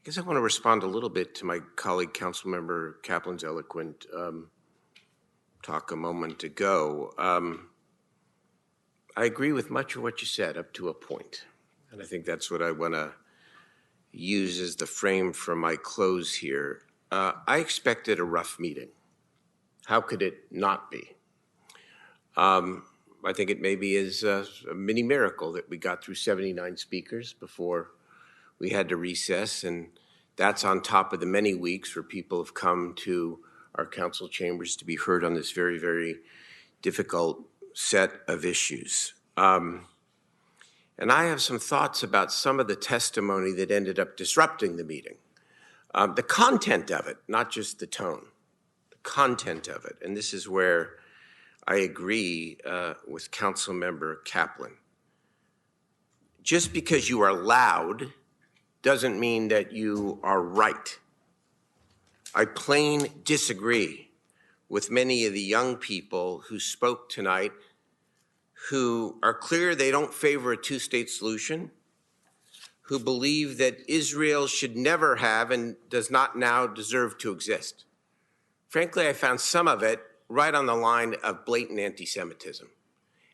I guess I want to respond a little bit to my colleague, Councilmember Kaplan's eloquent talk a moment ago. I agree with much of what you said up to a point, and I think that's what I want to use as the frame for my close here. I expected a rough meeting. How could it not be? I think it maybe is a mini miracle that we got through 79 speakers before we had to recess, and that's on top of the many weeks where people have come to our council chambers to be heard on this very, very difficult set of issues. And I have some thoughts about some of the testimony that ended up disrupting the meeting. The content of it, not just the tone, the content of it. And this is where I agree with Councilmember Kaplan. Just because you are loud doesn't mean that you are right. I plain disagree with many of the young people who spoke tonight who are clear they don't favor a two-state solution, who believe that Israel should never have and does not now deserve to exist. Frankly, I found some of it right on the line of blatant anti-Semitism.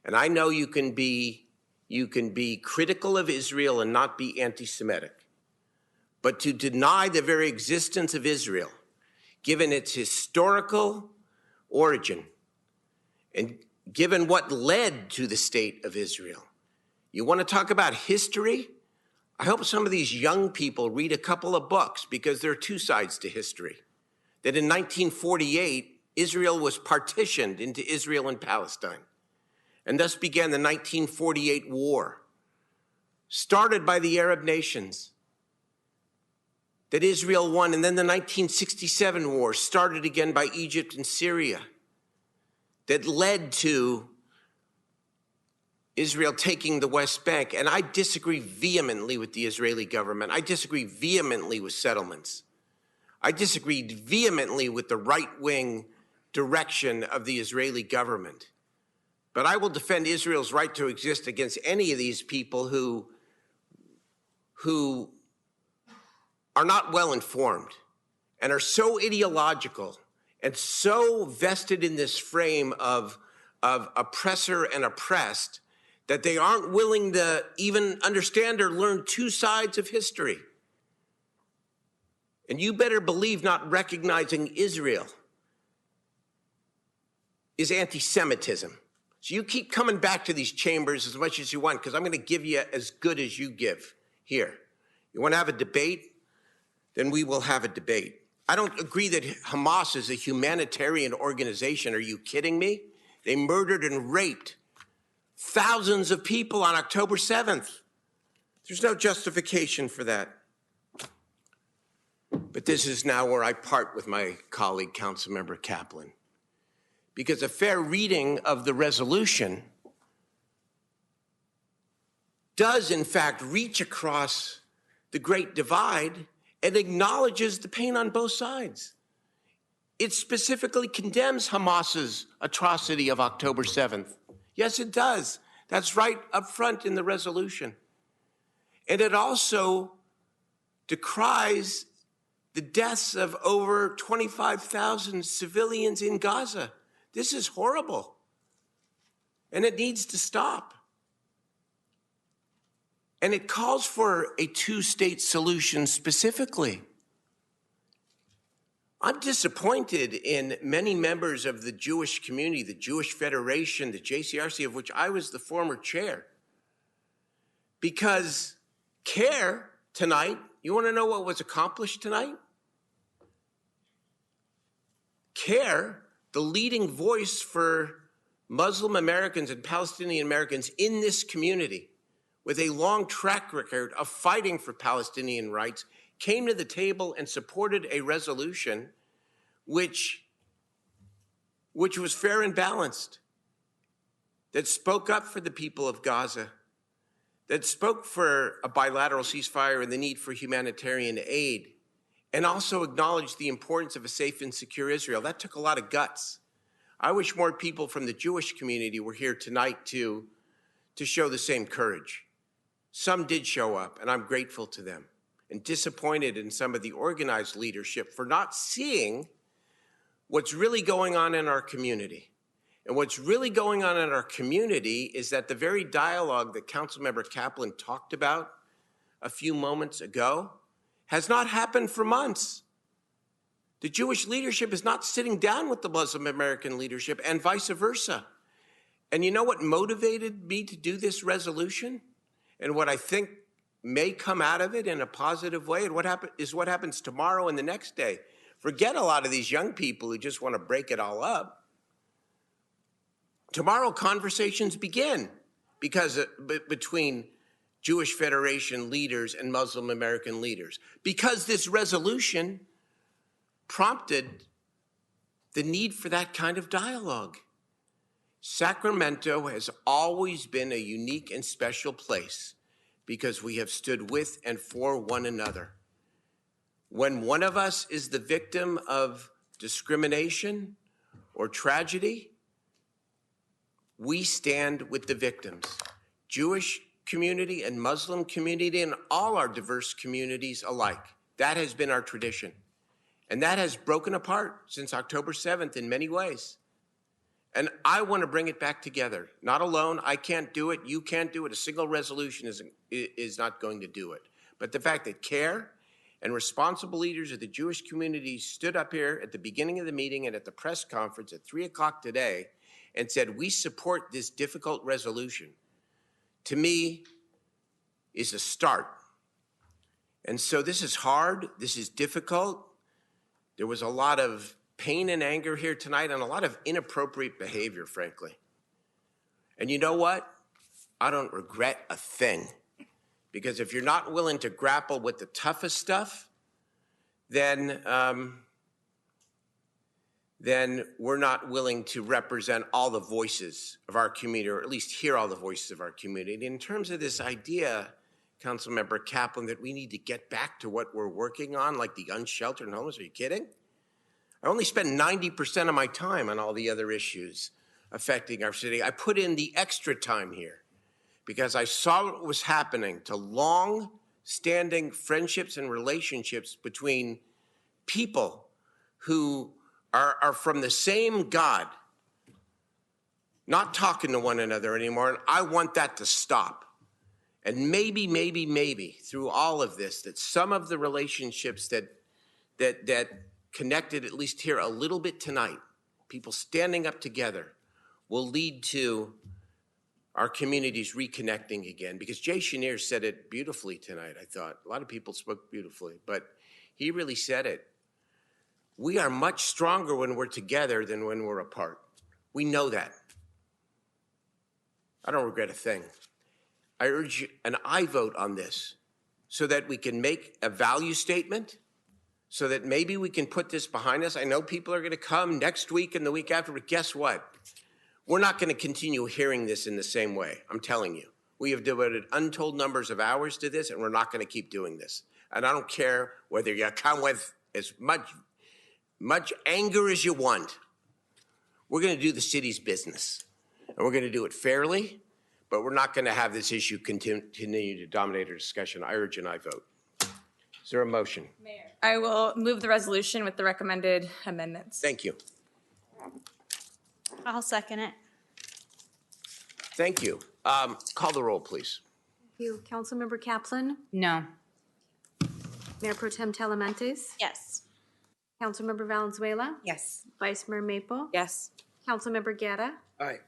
And I know you can be critical of Israel and not be anti-Semitic. But to deny the very existence of Israel, given its historical origin, and given what led to the state of Israel. You want to talk about history? I hope some of these young people read a couple of books, because there are two sides to history. That in 1948, Israel was partitioned into Israel and Palestine, and thus began the 1948 war, started by the Arab nations, that Israel won, and then the 1967 war, started again by Egypt and Syria, that led to Israel taking the West Bank. And I disagree vehemently with the Israeli government. I disagree vehemently with settlements. I disagree vehemently with the right-wing direction of the Israeli government. But I will defend Israel's right to exist against any of these people who are not well informed and are so ideological and so vested in this frame of oppressor and oppressed that they aren't willing to even understand or learn two sides of history. And you better believe not recognizing Israel is anti-Semitism. So you keep coming back to these chambers as much as you want, because I'm going to give you as good as you give here. You want to have a debate? Then we will have a debate. I don't agree that Hamas is a humanitarian organization. Are you kidding me? They murdered and raped thousands of people on October 7th. There's no justification for that. But this is now where I part with my colleague, Councilmember Kaplan. Because a fair reading of the resolution does, in fact, reach across the Great Divide and acknowledges the pain on both sides. It specifically condemns Hamas's atrocity of October 7th. Yes, it does. That's right up front in the resolution. And it also decries the deaths of over 25,000 civilians in Gaza. This is horrible, and it needs to stop. And it calls for a two-state solution specifically. I'm disappointed in many members of the Jewish community, the Jewish Federation, the JCRC, of which I was the former chair. Because CARE tonight, you want to know what was accomplished tonight? CARE, the leading voice for Muslim Americans and Palestinian Americans in this community, with a long track record of fighting for Palestinian rights, came to the table and supported a resolution which was fair and balanced, that spoke up for the people of Gaza, that spoke for a bilateral ceasefire and the need for humanitarian aid, and also acknowledged the importance of a safe and secure Israel. That took a lot of guts. I wish more people from the Jewish community were here tonight to show the same courage. Some did show up, and I'm grateful to them. and disappointed in some of the organized leadership for not seeing what's really going on in our community. And what's really going on in our community is that the very dialogue that Councilmember Kaplan talked about a few moments ago has not happened for months. The Jewish leadership is not sitting down with the Muslim American leadership and vice versa. And you know what motivated me to do this resolution? And what I think may come out of it in a positive way, and what happens tomorrow and the next day. Forget a lot of these young people who just want to break it all up. Tomorrow conversations begin because between Jewish Federation leaders and Muslim American leaders, because this resolution prompted the need for that kind of dialogue. Sacramento has always been a unique and special place because we have stood with and for one another. When one of us is the victim of discrimination or tragedy, we stand with the victims. Jewish community and Muslim community and all our diverse communities alike. That has been our tradition. And that has broken apart since October 7th in many ways. And I want to bring it back together. Not alone. I can't do it. You can't do it. A single resolution is not going to do it. But the fact that CARE and responsible leaders of the Jewish community stood up here at the beginning of the meeting and at the press conference at 3 o'clock today and said, we support this difficult resolution, to me, is a start. And so this is hard. This is difficult. There was a lot of pain and anger here tonight and a lot of inappropriate behavior, frankly. And you know what? I don't regret a thing. Because if you're not willing to grapple with the toughest stuff, then we're not willing to represent all the voices of our community, or at least hear all the voices of our community. And in terms of this idea, Councilmember Kaplan, that we need to get back to what we're working on, like the unsheltered and homeless, are you kidding? I only spend 90% of my time on all the other issues affecting our city. I put in the extra time here because I saw what was happening to long-standing friendships and relationships between people who are from the same God, not talking to one another anymore, and I want that to stop. And maybe through all of this, that some of the relationships that connected, at least here a little bit tonight, people standing up together, will lead to our communities reconnecting again. Because Jay Chenier said it beautifully tonight, I thought. A lot of people spoke beautifully, but he really said it. We are much stronger when we're together than when we're apart. We know that. I don't regret a thing. I urge an aye vote on this so that we can make a value statement, so that maybe we can put this behind us. I know people are going to come next week and the week after, but guess what? We're not going to continue hearing this in the same way. I'm telling you. We have devoted untold numbers of hours to this, and we're not going to keep doing this. And I don't care whether you come with as much anger as you want. We're going to do the city's business, and we're going to do it fairly, but we're not going to have this issue continue to dominate our discussion. I urge an aye vote. Is there a motion? Mayor, I will move the resolution with the recommended amendments. Thank you. I'll second it. Thank you. Call the roll, please. Thank you. Councilmember Kaplan, No. Mayor Pro Tem Talamentes, Yes. Councilmember Valenzuela, Yes. Vice Mayor Maple, Yes. Councilmember Guerra, Aye.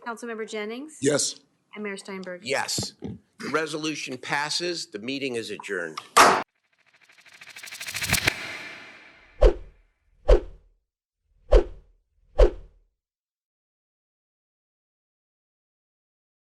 Councilmember Jennings, Yes. and Mayor Steinberg. Yes. The resolution passes. The meeting is adjourned.